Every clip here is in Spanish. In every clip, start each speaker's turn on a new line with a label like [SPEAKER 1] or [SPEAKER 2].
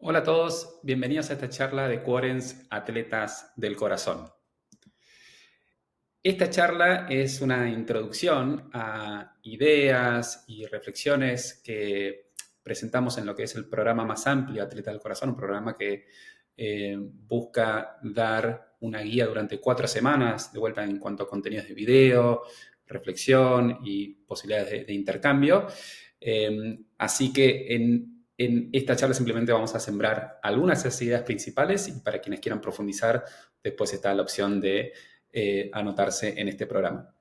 [SPEAKER 1] Hola a todos, bienvenidos a esta charla de Quorens Atletas del Corazón. Esta charla es una introducción a ideas y reflexiones que presentamos en lo que es el programa más amplio Atleta del Corazón, un programa que busca dar una guía durante 4 semanas, de vuelta en cuanto a contenidos de video, reflexión y posibilidades de intercambio. Así que en esta charla simplemente vamos a sembrar algunas de esas ideas principales y para quienes quieran profundizar, después está la opción de anotarse en este programa.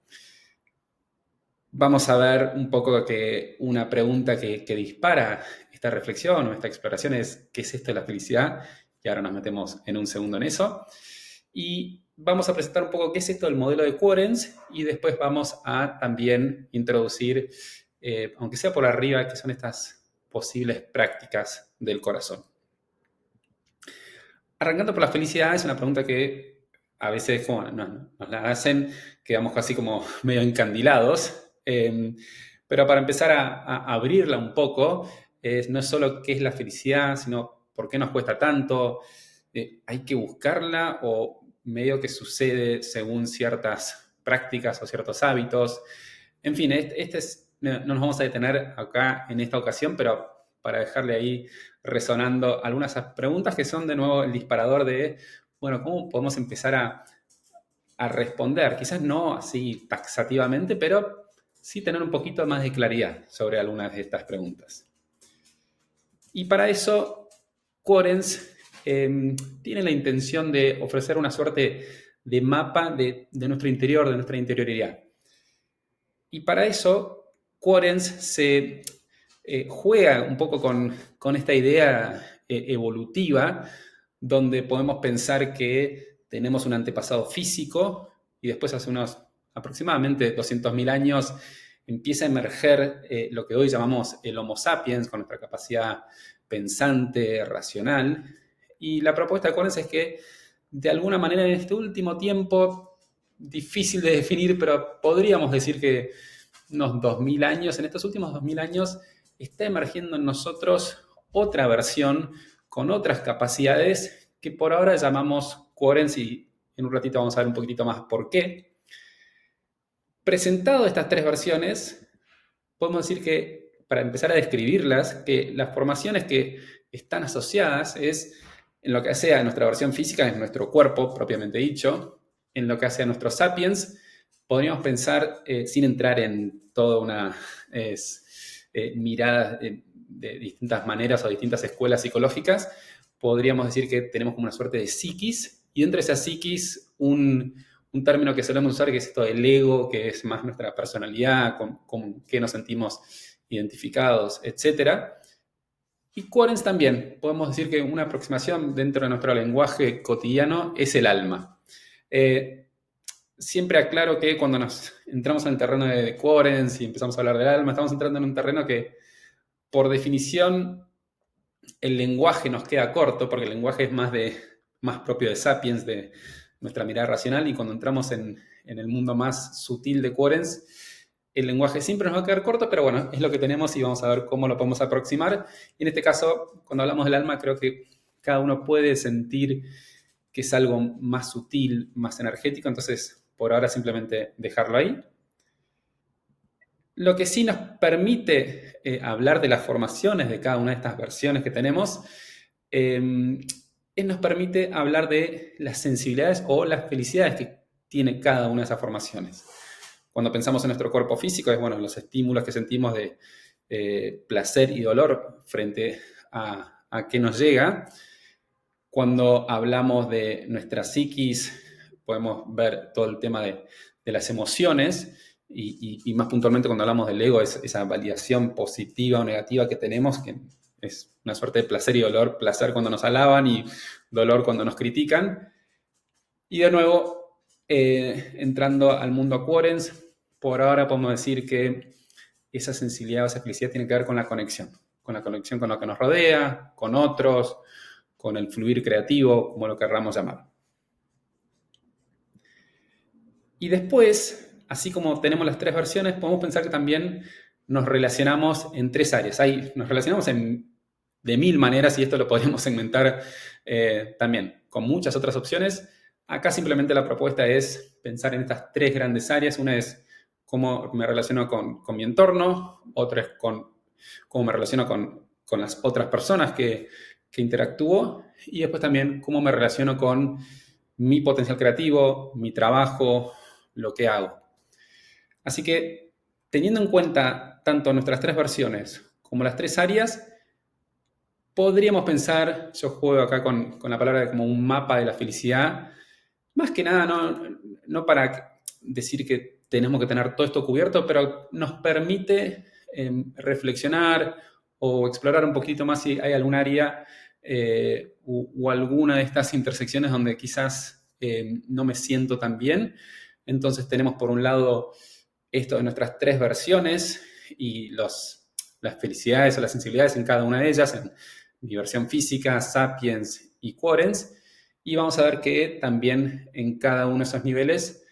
[SPEAKER 1] Vamos a ver un poco que una pregunta que dispara esta reflexión o esta exploración es ¿qué es esto de la felicidad? Y ahora nos metemos en un segundo en eso. Y vamos a presentar un poco qué es esto del modelo de Quorens y después vamos a también introducir, aunque sea por arriba, qué son estas posibles prácticas del corazón. Arrancando por la felicidad es una pregunta que a veces como nos la hacen, quedamos casi como medio encandilados, pero para empezar a abrirla un poco, no es solo qué es la felicidad, sino por qué nos cuesta tanto, hay que buscarla o medio que sucede según ciertas prácticas o ciertos hábitos. En fin, no nos vamos a detener acá en esta ocasión, pero para dejarle ahí resonando algunas preguntas que son de nuevo el disparador de, bueno, ¿cómo podemos empezar a responder? Quizás no así taxativamente, pero sí tener un poquito más de claridad sobre algunas de estas preguntas. Y para eso, Quorens tiene la intención de ofrecer una suerte de mapa de nuestro interior, de nuestra interioridad. Y para eso, Quorens se juega un poco con esta idea evolutiva, donde podemos pensar que tenemos un antepasado físico y después hace unos aproximadamente 200.000 años empieza a emerger lo que hoy llamamos el Homo sapiens, con nuestra capacidad pensante, racional. Y la propuesta de Quorens es que, de alguna manera, en este último tiempo, difícil de definir, pero podríamos decir que unos 2000 años, en estos últimos 2000 años, está emergiendo en nosotros otra versión con otras capacidades que por ahora llamamos Quorens y en un ratito vamos a ver un poquitito más por qué. Presentado estas tres versiones, podemos decir que, para empezar a describirlas, que las formaciones que están asociadas es en lo que hace a nuestra versión física, en nuestro cuerpo propiamente dicho, en lo que hace a nuestros sapiens, podríamos pensar, sin entrar en toda una mirada de distintas maneras o distintas escuelas psicológicas, podríamos decir que tenemos como una suerte de psiquis, y dentro de esa psiquis un término que solemos usar que es esto del ego, que es más nuestra personalidad, con qué nos sentimos identificados, etc. Y Quorens también, podemos decir que una aproximación dentro de nuestro lenguaje cotidiano es el alma. Siempre aclaro que cuando nos entramos en el terreno de Quorens y empezamos a hablar del alma, estamos entrando en un terreno que, por definición, el lenguaje nos queda corto, porque el lenguaje es más propio de Sapiens, de nuestra mirada racional, y cuando entramos en el mundo más sutil de Quorens, el lenguaje siempre nos va a quedar corto, pero bueno, es lo que tenemos y vamos a ver cómo lo podemos aproximar. Y en este caso, cuando hablamos del alma, creo que cada uno puede sentir que es algo más sutil, más energético, entonces por ahora simplemente dejarlo ahí. Lo que sí nos permite hablar de las formaciones de cada una de estas versiones que tenemos, nos permite hablar de las sensibilidades o las felicidades que tiene cada una de esas formaciones. Cuando pensamos en nuestro cuerpo físico, es bueno, los estímulos que sentimos de placer y dolor frente a qué nos llega. Cuando hablamos de nuestra psiquis, podemos ver todo el tema de las emociones. Y más puntualmente cuando hablamos del ego, es esa validación positiva o negativa que tenemos, que es una suerte de placer y dolor, placer cuando nos alaban y dolor cuando nos critican. Y de nuevo, entrando al mundo Quorens, por ahora podemos decir que esa sensibilidad o esa felicidad tiene que ver con la conexión con lo que nos rodea, con otros, con el fluir creativo, como lo querramos llamar. Y después, así como tenemos las tres versiones, podemos pensar que también nos relacionamos en tres áreas. Nos relacionamos en de mil maneras y esto lo podemos segmentar también con muchas otras opciones. Acá simplemente la propuesta es pensar en estas tres grandes áreas. Una es cómo me relaciono con mi entorno, otra es cómo me relaciono con las otras personas que interactúo y después también cómo me relaciono con mi potencial creativo, mi trabajo, lo que hago. Así que teniendo en cuenta tanto nuestras tres versiones como las tres áreas, podríamos pensar, yo juego acá con la palabra como un mapa de la felicidad, más que nada no para decir que tenemos que tener todo esto cubierto, pero nos permite reflexionar o explorar un poquito más si hay algún área o alguna de estas intersecciones donde quizás no me siento tan bien. Entonces tenemos por un lado esto de nuestras tres versiones y las felicidades o las sensibilidades en cada una de ellas, en mi versión física, Sapiens y Quorens, y vamos a ver que también en cada uno de esos niveles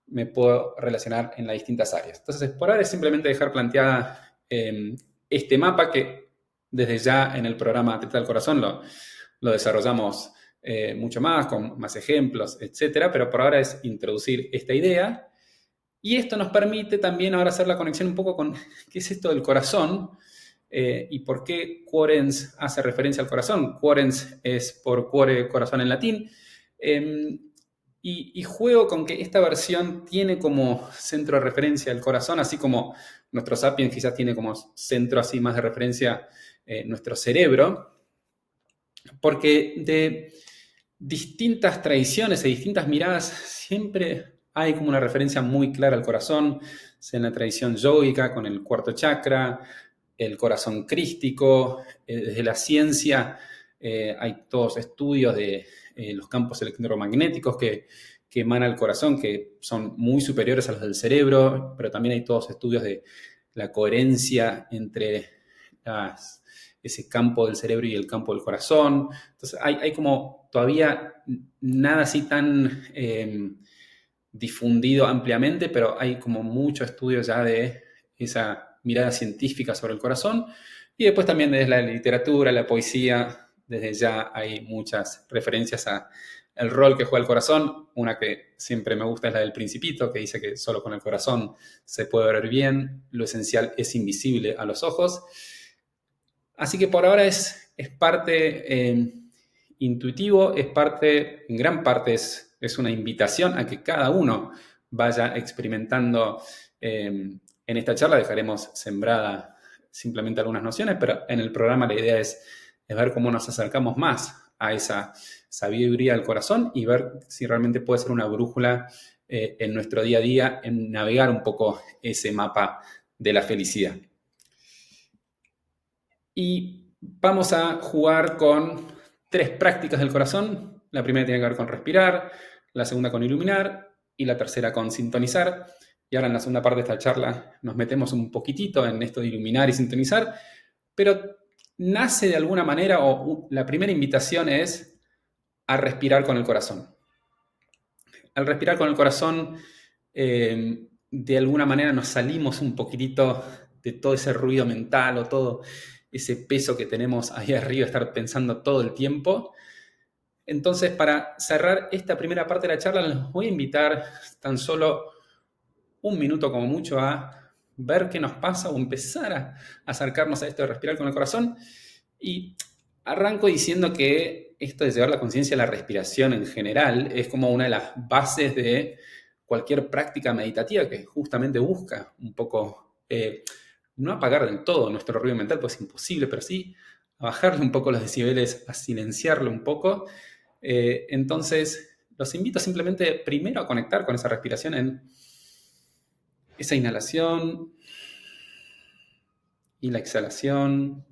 [SPEAKER 1] me puedo relacionar en las distintas áreas. Entonces, por ahora es simplemente dejar planteada este mapa que desde ya en el programa Atleta del Corazón lo desarrollamos mucho más, con más ejemplos, etcétera, pero por ahora es introducir esta idea. Y esto nos permite también ahora hacer la conexión un poco con qué es esto del corazón y por qué quorens hace referencia al corazón. Quorens es por cuore, corazón en latín. Eh, y juego con que esta versión tiene como centro de referencia el corazón, así como nuestro Sapiens quizás tiene como centro así más de referencia nuestro cerebro, porque de distintas tradiciones e distintas miradas siempre hay como una referencia muy clara al corazón, sea en la tradición yógica con el cuarto chakra, el corazón crístico, desde la ciencia hay todos estudios de los campos electromagnéticos que emana el corazón, que son muy superiores a los del cerebro, pero también hay todos estudios de la coherencia entre ese campo del cerebro y el campo del corazón. Entonces hay como todavía nada así tan difundido ampliamente, pero hay como mucho estudio ya de esa mirada científica sobre el corazón. Y después también desde la literatura, la poesía, desde ya hay muchas referencias a el rol que juega el corazón. Una que siempre me gusta es la del Principito, que dice que solo con el corazón se puede ver bien, lo esencial es invisible a los ojos. Así que por ahora es parte intuitivo, es parte, en gran parte es una invitación a que cada uno vaya experimentando. En esta charla dejaremos sembrada simplemente algunas nociones, pero en el programa la idea es ver cómo nos acercamos más a esa sabiduría del corazón y ver si realmente puede ser una brújula en nuestro día a día, en navegar un poco ese mapa de la felicidad. Y vamos a jugar con tres prácticas del corazón. La primera tiene que ver con respirar, la segunda con iluminar y la tercera con sintonizar. Y ahora en la segunda parte de esta charla nos metemos un poquitito en esto de iluminar y sintonizar, pero nace de alguna manera, o la primera invitación es a respirar con el corazón. Al respirar con el corazón, de alguna manera nos salimos un poquitito de todo ese ruido mental o todo ese peso que tenemos ahí arriba, estar pensando todo el tiempo. Entonces, para cerrar esta primera parte de la charla, les voy a invitar tan solo un minuto como mucho a ver qué nos pasa o empezar a acercarnos a esto de respirar con el corazón. Y arranco diciendo que esto de llevar la conciencia a la respiración en general es como una de las bases de cualquier práctica meditativa que justamente busca un poco, no apagar del todo nuestro ruido mental, pues es imposible, pero sí a bajarle un poco los decibeles, a silenciarlo un poco. Entonces, los invito simplemente primero a conectar con esa respiración en esa inhalación y la exhalación.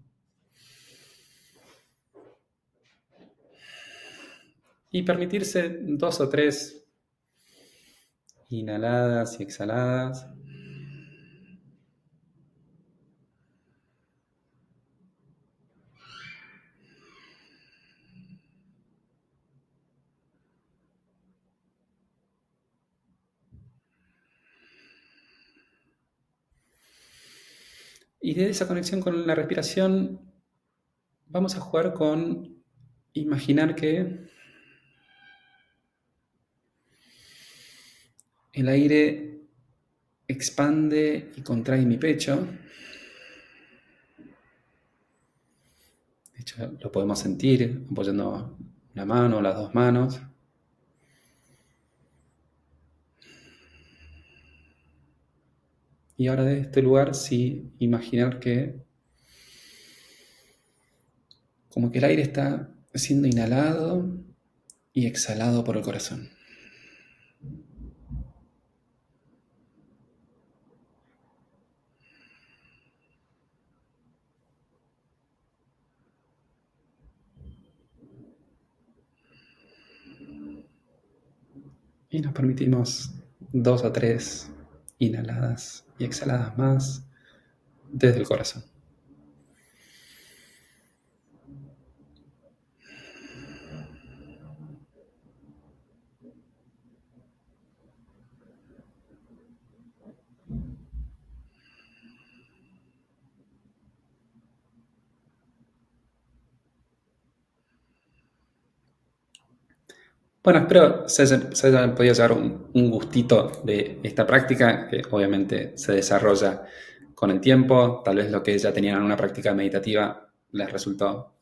[SPEAKER 1] Y permitirse 2 o 3 inhaladas y exhaladas. Y desde esa conexión con la respiración vamos a jugar con imaginar que el aire expande y contrae mi pecho. De hecho, lo podemos sentir apoyando una mano o las dos manos. Y ahora de este lugar, sí, imaginar que como que el aire está siendo inhalado y exhalado por el corazón. Y nos permitimos 2 o 3 inhaladas y exhaladas más desde el corazón. Bueno, espero se hayan podido llevar un gustito de esta práctica, que obviamente se desarrolla con el tiempo. Tal vez lo que ya tenían en una práctica meditativa les resultó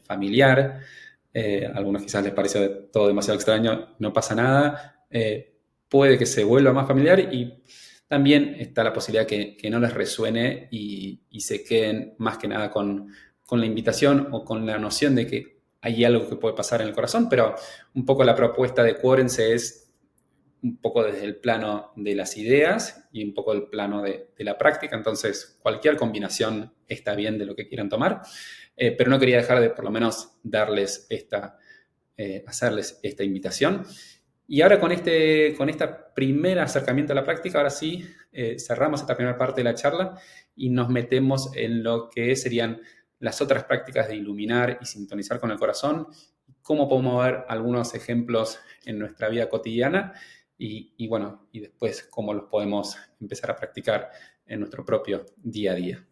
[SPEAKER 1] familiar. A algunos quizás les pareció todo demasiado extraño, no pasa nada. Puede que se vuelva más familiar y también está la posibilidad que no les resuene y se queden más que nada con la invitación o con la noción de que hay algo que puede pasar en el corazón, pero un poco la propuesta de Quórense es un poco desde el plano de las ideas y un poco el plano de la práctica. Entonces, cualquier combinación está bien de lo que quieran tomar, pero no quería dejar de por lo menos darles hacerles esta invitación. Y ahora con este primer acercamiento a la práctica, ahora sí, cerramos esta primera parte de la charla y nos metemos en lo que serían las otras prácticas de iluminar y sintonizar con el corazón, cómo podemos ver algunos ejemplos en nuestra vida cotidiana y bueno, y después cómo los podemos empezar a practicar en nuestro propio día a día.